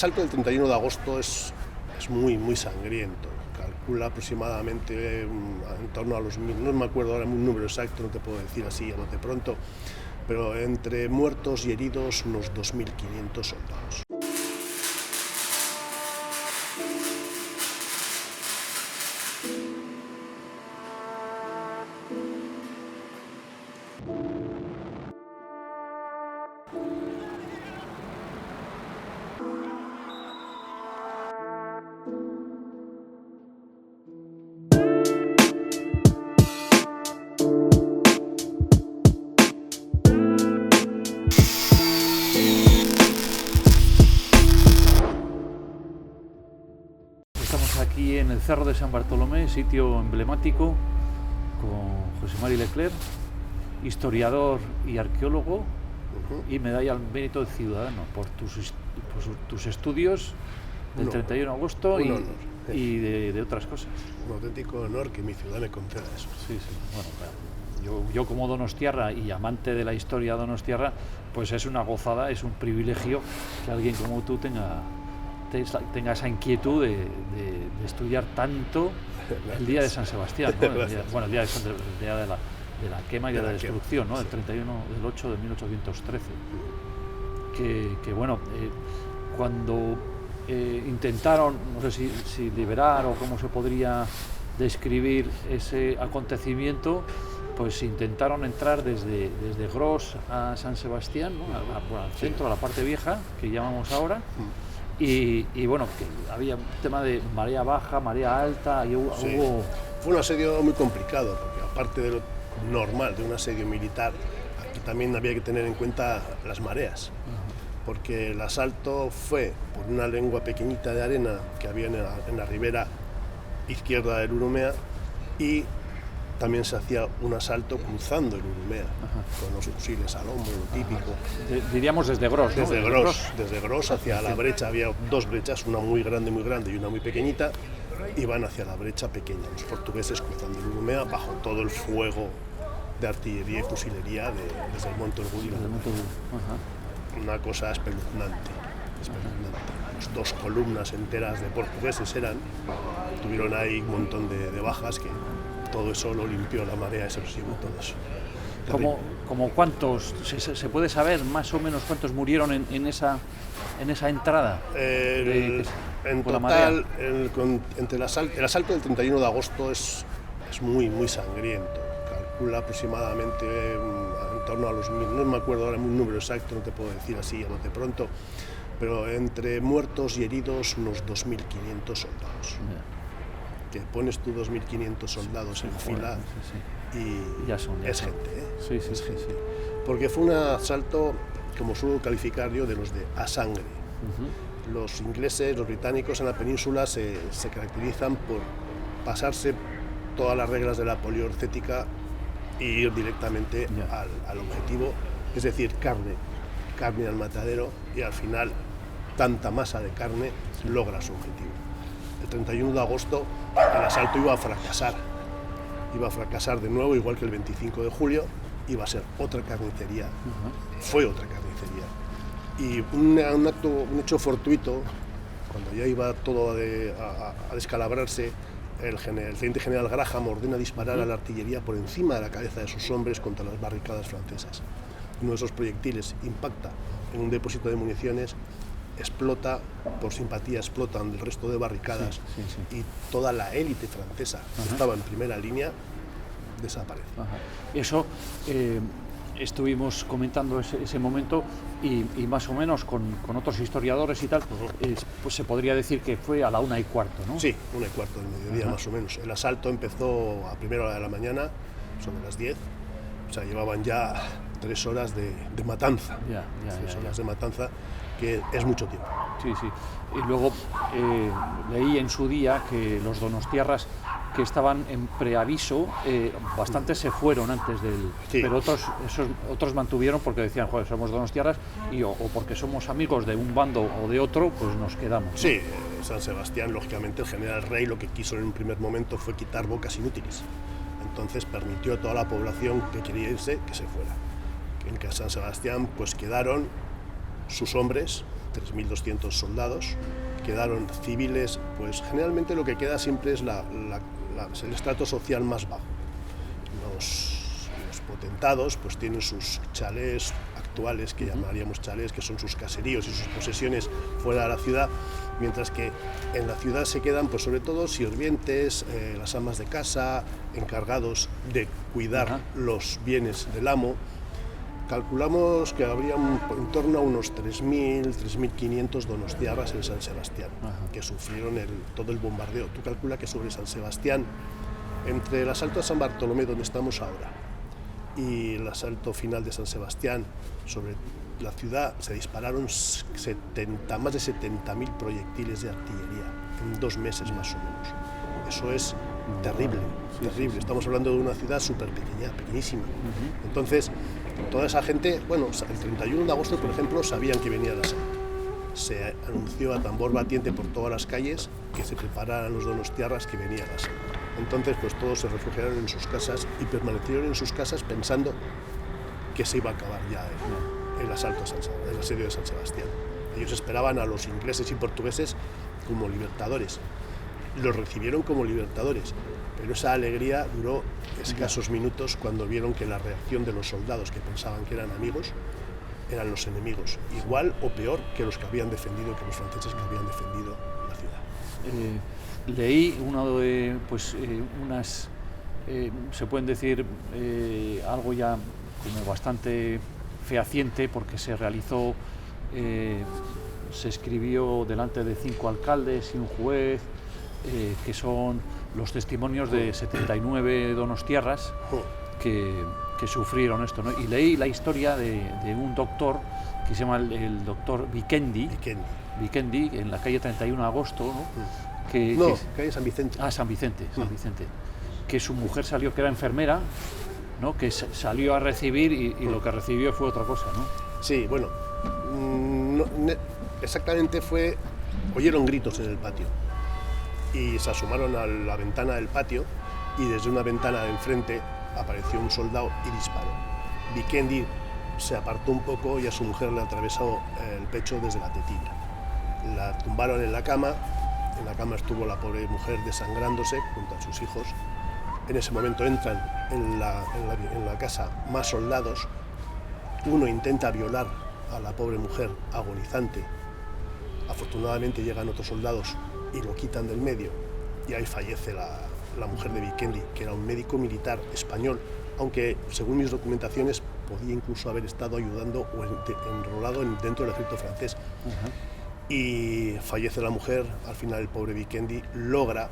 El asalto del 31 de agosto es muy sangriento. Calcula aproximadamente en torno a los 1000, no me acuerdo ahora un número exacto, no te puedo decir así a bote pronto, pero entre muertos y heridos unos 2500 soldados. Estamos aquí en el Cerro de San Bartolomé, sitio emblemático, con José Mari Leclerc, historiador y arqueólogo, y medalla al mérito ciudadano por tus estudios del 31 de agosto y de otras cosas. Un auténtico honor que mi ciudad me conceda eso. Sí. Bueno, claro. Yo como donostiarra y amante de la historia donostiarra, pues es una gozada, es un privilegio que alguien como tú tenga esa inquietud de estudiar tanto el día de San Sebastián, ¿no? El día de la quema y de la destrucción, ¿no? El 31 del 8 de 1813. Que bueno, cuando intentaron, no sé si liberar o cómo se podría describir ese acontecimiento, pues intentaron entrar desde Gros a San Sebastián, ¿no? al centro, a la parte vieja, que llamamos ahora. Y bueno, que había un tema de marea baja, marea alta, y hubo... Fue un asedio muy complicado, porque aparte de lo normal de un asedio militar, aquí también había que tener en cuenta las mareas, porque el asalto fue por una lengua pequeñita de arena que había en la ribera izquierda del Urumea, y también se hacía un asalto cruzando el Urumea, con los fusiles al hombro, lo típico. Diríamos desde Gros, ¿no? Desde Gros hacia la brecha, había dos brechas, una muy grande y una muy pequeñita, y van hacia la brecha pequeña, los portugueses cruzando el Urumea bajo todo el fuego de artillería y fusilería desde el Monte Orgullo. Una cosa espeluznante. Pues 2 columnas enteras de portugueses tuvieron ahí un montón de bajas, que todo eso lo limpió la marea, eso se llevó todo eso. ¿Como cuántos, se puede saber más o menos cuántos murieron en esa entrada? En total, el asalto del 31 de agosto es muy sangriento. Calcula aproximadamente en torno a los 1000, no me acuerdo ahora un número exacto, no te puedo decir así a bote pronto, pero entre muertos y heridos unos 2500 soldados. Que pones tú 2500 soldados en fila y ya son gente, ¿eh? Sí. Porque fue un asalto, como suelo calificar yo, de los de a sangre. Los ingleses, los británicos en la península se caracterizan por pasarse todas las reglas de la poliorcética e ir directamente al objetivo, es decir, carne al matadero, y al final tanta masa de carne logra su objetivo. El 31 de agosto el asalto iba a fracasar de nuevo, igual que el 25 de julio, iba a ser otra carnicería, fue otra carnicería. Y un hecho fortuito, cuando ya iba todo a descalabrarse, el teniente general Graham ordena disparar a la artillería por encima de la cabeza de sus hombres contra las barricadas francesas. Uno de esos proyectiles impacta en un depósito de municiones, explota, por simpatía explotan el resto de barricadas, y toda la élite francesa que estaba en primera línea desaparece. Eso estuvimos comentando ese momento, y más o menos con otros historiadores y tal, pues se podría decir que fue a la 1:15, ¿no? Sí, 1:15 del mediodía más o menos. El asalto empezó a primera hora de la mañana, sobre las 10, o sea, llevaban ya 3 horas de matanza. 3 horas de matanza, que es mucho tiempo. Sí. Y luego leí en su día que los donostiarras que estaban en preaviso, bastantes se fueron antes del... Sí. Pero otros mantuvieron porque decían, joder, somos donostiarras, o porque somos amigos de un bando o de otro, pues nos quedamos, ¿no? Sí, San Sebastián, lógicamente, el general Rey lo que quiso en un primer momento fue quitar bocas inútiles. Entonces permitió a toda la población que quería irse que se fuera. En San Sebastián pues quedaron sus hombres, 3.200 soldados, quedaron civiles, pues generalmente lo que queda siempre es el estrato social más bajo. Los potentados pues tienen sus chalés actuales, que llamaríamos chalés, que son sus caseríos y sus posesiones fuera de la ciudad, mientras que en la ciudad se quedan pues sobre todo sirvientes, las amas de casa, encargados de cuidar los bienes del amo. Calculamos que habría en torno a unos 3.000, 3.500 donostiarras en San Sebastián, que sufrieron todo el bombardeo. Tú calcula que sobre San Sebastián, entre el asalto a San Bartolomé, donde estamos ahora, y el asalto final de San Sebastián, sobre la ciudad se dispararon más de 70.000 proyectiles de artillería en 2 meses más o menos. Eso es terrible, terrible. Sí. Estamos hablando de una ciudad súper pequeña, pequeñísima. Entonces, toda esa gente, bueno, el 31 de agosto, por ejemplo, sabían que venía el asalto. Se anunció a tambor batiente por todas las calles que se prepararan los donostiarras que venía el asalto. Entonces, pues todos se refugiaron en sus casas y permanecieron en sus casas pensando que se iba a acabar ya el asalto, el asedio de San Sebastián. Ellos esperaban a los ingleses y portugueses como libertadores. Los recibieron como libertadores, pero esa alegría duró escasos minutos cuando vieron que la reacción de los soldados que pensaban que eran amigos eran los enemigos, igual o peor que los que habían defendido, que los franceses que habían defendido la ciudad. Leí unas, se pueden decir, algo ya como bastante fehaciente, porque se realizó, se escribió delante de 5 alcaldes y un juez, que son los testimonios de 79 donostiarras que sufrieron esto, ¿no? Y leí la historia de un doctor que se llama el doctor Vikendi, en la calle 31 de agosto, ¿no? Calle San Vicente. San Vicente, que su mujer salió, que era enfermera, ¿no? Que salió a recibir y lo que recibió fue otra cosa, ¿no? Sí, bueno, exactamente oyeron gritos en el patio y se asomaron a la ventana del patio y desde una ventana de enfrente apareció un soldado y disparó. Vikendi se apartó un poco y a su mujer le atravesó el pecho desde la tetilla. La tumbaron en la cama estuvo la pobre mujer desangrándose junto a sus hijos. En ese momento entran en la casa más soldados. Uno intenta violar a la pobre mujer agonizante. Afortunadamente llegan otros soldados y lo quitan del medio y ahí fallece la mujer de Vikendi, que era un médico militar español, aunque según mis documentaciones podía incluso haber estado ayudando o enrolado dentro del ejército francés. Y fallece la mujer. Al final el pobre Vikendi logra,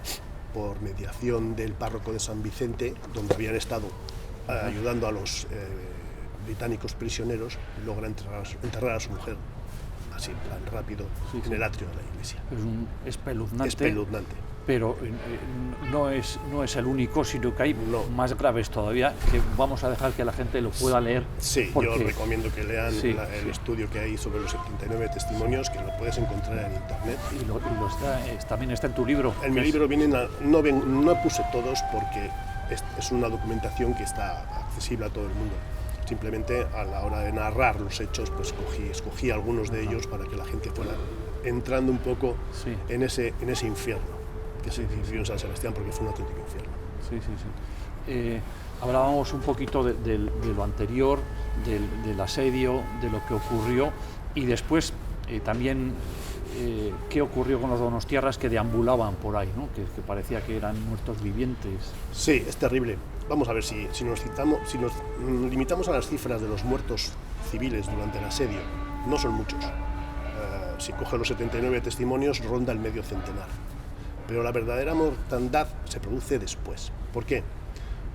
por mediación del párroco de San Vicente, donde habían estado ayudando a los británicos prisioneros, logra enterrar a su mujer así en plan rápido, en el atrio de la iglesia. Es espeluznante. Pero no es el único, sino que hay más graves todavía, que vamos a dejar que la gente lo pueda leer. Sí, yo recomiendo que lean el estudio que hay sobre los 79 testimonios, que lo puedes encontrar en internet. Y también está en tu libro. En mi libro no puse todos porque es una documentación que está accesible a todo el mundo. Simplemente a la hora de narrar los hechos, pues escogí algunos de ellos para que la gente fuera entrando un poco en ese infierno que se vivió en San Sebastián, porque fue un auténtico infierno. Hablábamos un poquito de lo anterior, del asedio, de lo que ocurrió, y después también qué ocurrió con los donostiarras que deambulaban por ahí, ¿no? que parecía que eran muertos vivientes. Sí, es terrible. Vamos a ver, si nos limitamos a las cifras de los muertos civiles durante el asedio, no son muchos. Si coge los 79 testimonios, ronda el medio centenar. Pero la verdadera mortandad se produce después. ¿Por qué?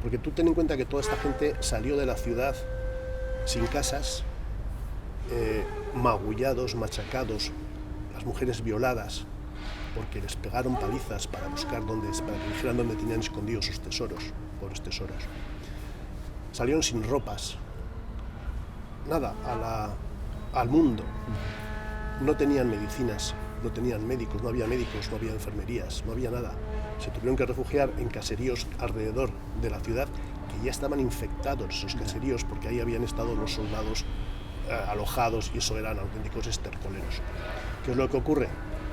Porque tú ten en cuenta que toda esta gente salió de la ciudad sin casas, magullados, machacados, las mujeres violadas, porque les pegaron palizas para buscar para que dijeran dónde tenían escondidos sus tesoros, pobres tesoros. Salieron sin ropas, nada, al mundo. No tenían medicinas, no tenían médicos, no había enfermerías, no había nada. Se tuvieron que refugiar en caseríos alrededor de la ciudad, que ya estaban infectados esos caseríos, porque ahí habían estado los soldados alojados, y eso eran auténticos estercoleros. ¿Qué es lo que ocurre?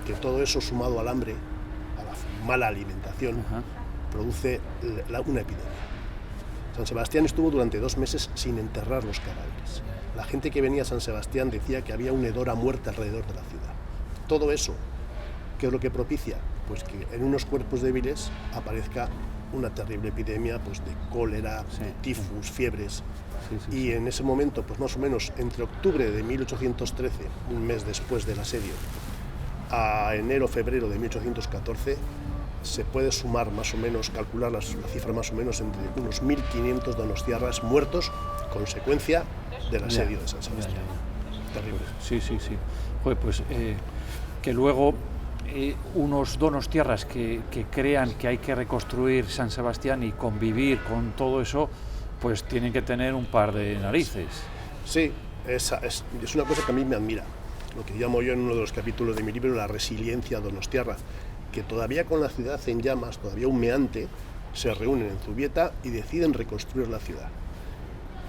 Que todo eso, sumado al hambre, a la mala alimentación, produce una epidemia. San Sebastián estuvo durante 2 meses sin enterrar los cadáveres. La gente que venía a San Sebastián decía que había un hedor a muerte alrededor de la ciudad. Todo eso, ¿qué es lo que propicia? Pues que en unos cuerpos débiles aparezca una terrible epidemia, pues de cólera, de tifus, fiebres. Y en ese momento, pues más o menos entre octubre de 1813, un mes después del asedio, a enero-febrero de 1814, se puede sumar más o menos, calcular la cifra más o menos entre unos 1.500 donostiarras muertos, consecuencia del asedio de San Sebastián. Terrible. Sí. Joder, pues que luego unos donostiarras que crean que hay que reconstruir San Sebastián y convivir con todo eso, pues tienen que tener un par de narices. Sí, es una cosa que a mí me admira, lo que llamo yo en uno de los capítulos de mi libro la resiliencia donostiarra, que todavía con la ciudad en llamas, todavía humeante, se reúnen en Zubieta y deciden reconstruir la ciudad.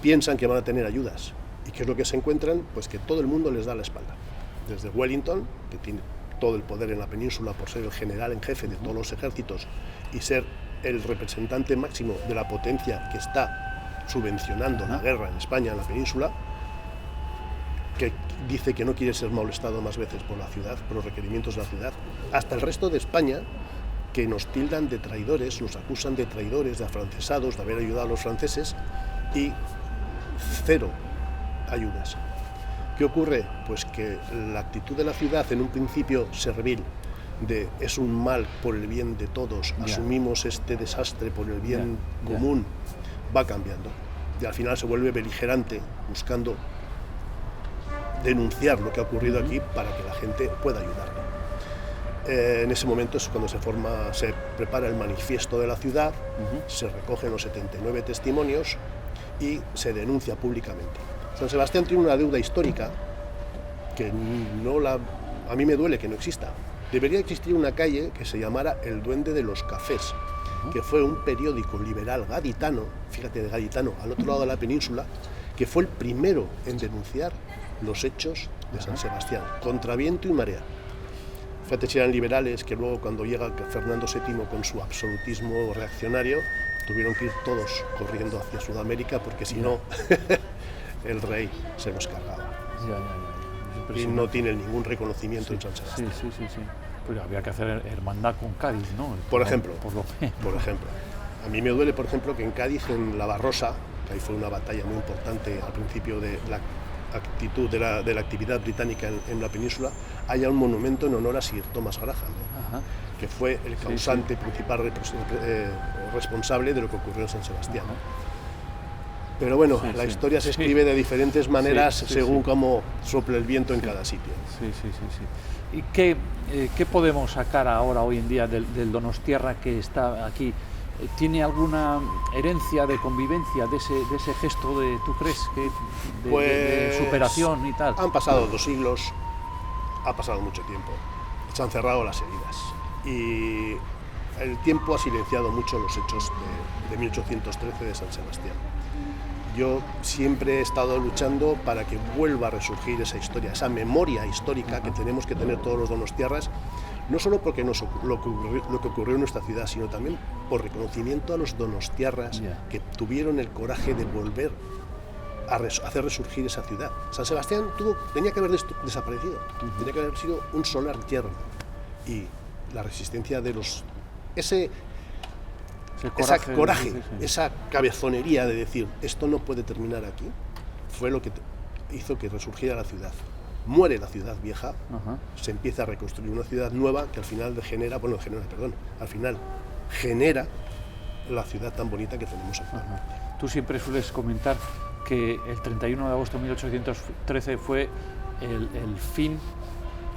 Piensan que van a tener ayudas. ¿Y qué es lo que se encuentran? Pues que todo el mundo les da la espalda. Desde Wellington, que tiene todo el poder en la península por ser el general en jefe de todos los ejércitos y ser el representante máximo de la potencia que está subvencionando la guerra en España, en la península, que dice que no quiere ser molestado más veces por la ciudad, por los requerimientos de la ciudad, hasta el resto de España, que nos tildan de traidores, nos acusan de traidores, de afrancesados, de haber ayudado a los franceses, y 0 ayudas. ¿Qué ocurre? Pues que la actitud de la ciudad, en un principio servil, de es un mal por el bien de todos, asumimos este desastre por el bien común, va cambiando. Y al final se vuelve beligerante, buscando denunciar lo que ha ocurrido aquí para que la gente pueda ayudarle. En ese momento es cuando se prepara el manifiesto de la ciudad, se recogen los 79 testimonios y se denuncia públicamente. San Sebastián tiene una deuda histórica que a mí me duele que no exista. Debería existir una calle que se llamara El Duende de los Cafés, que fue un periódico liberal gaditano, fíjate, de gaditano, al otro lado de la península, que fue el primero en denunciar los hechos de San Sebastián, contra viento y marea. Fíjate si eran liberales, que luego cuando llega Fernando VII con su absolutismo reaccionario, tuvieron que ir todos corriendo hacia Sudamérica, porque si no, el rey se los cargaba. Y no tiene ningún reconocimiento en San Sebastián. Sí. Pues había que hacer hermandad con Cádiz, ¿no? Por ejemplo. A mí me duele, por ejemplo, que en Cádiz, en La Barrosa, que ahí fue una batalla muy importante al principio de la actitud de la actividad británica en la península, haya un monumento en honor a Sir Thomas Graham, ¿no? Que fue el causante principal responsable de lo que ocurrió en San Sebastián. Pero bueno, la historia se escribe de diferentes maneras según cómo sople el viento en cada sitio. Sí. ¿Y qué podemos sacar ahora, hoy en día, del donostiarra que está aquí? ¿Tiene alguna herencia de convivencia de ese gesto ¿tú crees? De superación y tal? Han pasado 2 siglos, ha pasado mucho tiempo, se han cerrado las heridas y el tiempo ha silenciado mucho los hechos de 1813 de San Sebastián. Yo siempre he estado luchando para que vuelva a resurgir esa historia, esa memoria histórica que tenemos que tener todos los donostiarras, no solo porque lo que ocurrió en nuestra ciudad, sino también por reconocimiento a los donostiarras que tuvieron el coraje de volver a hacer resurgir esa ciudad. San Sebastián tenía que haber desaparecido, tenía que haber sido un solar tierno, y la resistencia de ese coraje, esa cabezonería de decir esto no puede terminar aquí, fue lo que hizo que resurgiera la ciudad. Muere la ciudad vieja, se empieza a reconstruir una ciudad nueva que al final genera la ciudad tan bonita que tenemos actualmente. Tú siempre sueles comentar que el 31 de agosto de 1813 fue el fin,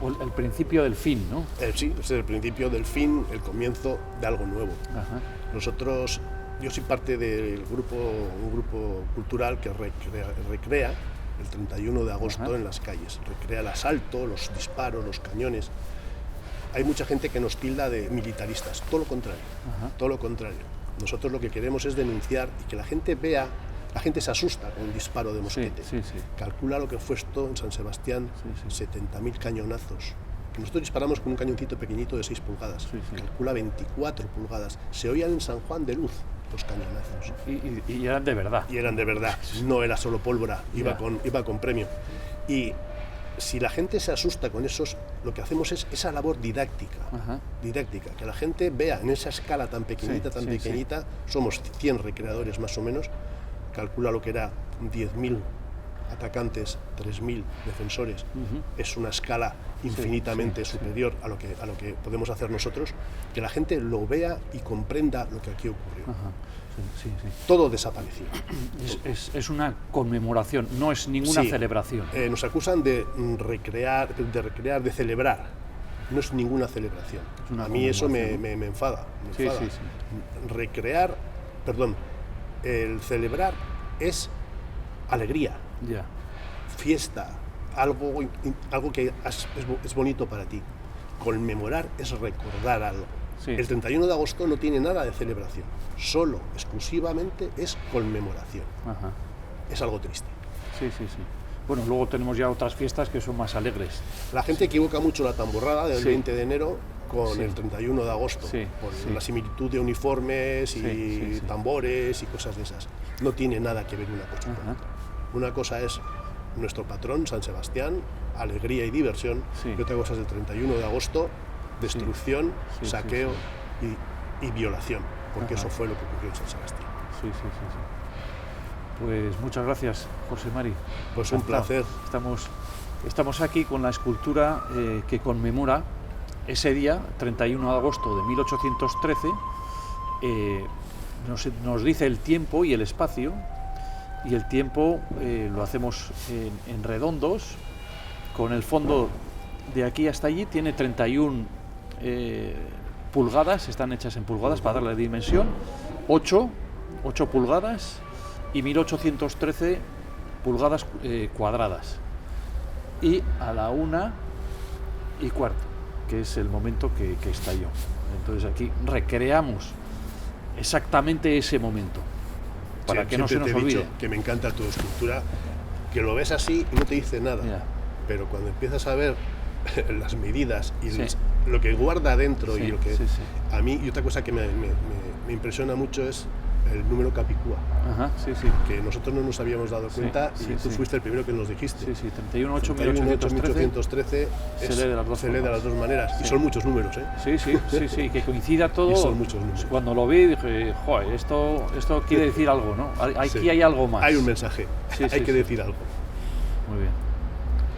o el principio del fin, ¿no? Sí, es el principio del fin, el comienzo de algo nuevo. Yo soy parte de un grupo cultural que recrea el 31 de agosto en las calles, recrea el asalto, los disparos, los cañones. Hay mucha gente que nos tilda de militaristas, todo lo contrario. Nosotros lo que queremos es denunciar y que la gente vea La gente se asusta con un disparo de mosquete. Sí, sí, sí. Calcula lo que fue esto en San Sebastián, Sí, sí. 70.000 cañonazos. Nosotros disparamos con un cañoncito pequeñito de 6 pulgadas. Sí, sí. Calcula 24 pulgadas. Se oían en San Juan de Luz los cañonazos. Y eran de verdad. Y eran de verdad, no era solo pólvora, iba con premio. Y si la gente se asusta con esos, lo que hacemos es esa labor didáctica, Ajá. que la gente vea en esa escala tan pequeñita, somos 100 recreadores más o menos, calcula lo que era 10.000 atacantes, 3.000 defensores, es una escala infinitamente superior a lo que podemos hacer nosotros, que la gente lo vea y comprenda lo que aquí ocurrió. Ajá. Sí. Todo desapareció. Es una conmemoración, no es ninguna celebración. Nos acusan de recrear, de celebrar. No es ninguna celebración. A mí eso me enfada. Sí. Recrear, el celebrar es alegría, Ya. fiesta, algo que es bonito para ti. Conmemorar es recordar algo. Sí. El 31 de agosto no tiene nada de celebración, solo, exclusivamente es conmemoración. Ajá. Es algo triste. Sí. Bueno, luego tenemos ya otras fiestas que son más alegres. La gente equivoca mucho la tamborrada del 20 de enero con el 31 de agosto, por la similitud de uniformes y tambores y cosas de esas. No tiene nada que ver una cosa con otra. Una cosa es nuestro patrón, San Sebastián, alegría y diversión, y otra cosa es el 31 de agosto, destrucción, saqueo y violación, porque eso fue lo que ocurrió en San Sebastián. Sí. Pues muchas gracias, José Mari. Pues un placer. Estamos aquí con la escultura que conmemora ese día, 31 de agosto de 1813. Nos dice el tiempo y el espacio, y el tiempo lo hacemos en redondos, con el fondo de aquí hasta allí, tiene 31 pulgadas, están hechas en pulgadas para darle dimensión, 8 pulgadas y 1813 pulgadas cuadradas. Y a la 1:15, que es el momento que estalló. Entonces aquí recreamos exactamente ese momento, para que no se nos olvide. Dicho que me encanta tu escultura, que lo ves así y no te dice nada, pero cuando empiezas a ver las medidas y lo que guarda dentro y lo que a mí, y otra cosa que me impresiona mucho es el número Capicúa, que nosotros no nos habíamos dado cuenta y tú fuiste el primero que nos dijiste. 31/8/1813 se lee de las dos maneras y son muchos números, Sí, que coincida todo. Y son muchos números. Cuando lo vi dije, joder, esto quiere decir algo, ¿no? Aquí hay algo más. Hay un mensaje, hay que decir algo. Muy bien.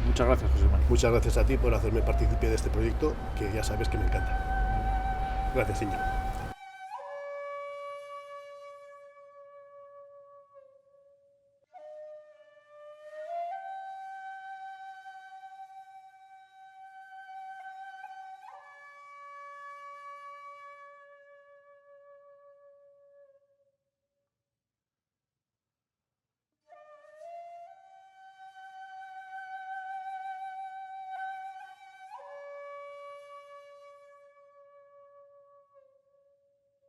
Muchas gracias, José Manuel. Muchas gracias a ti por hacerme partícipe de este proyecto, que ya sabes que me encanta. Gracias, señor.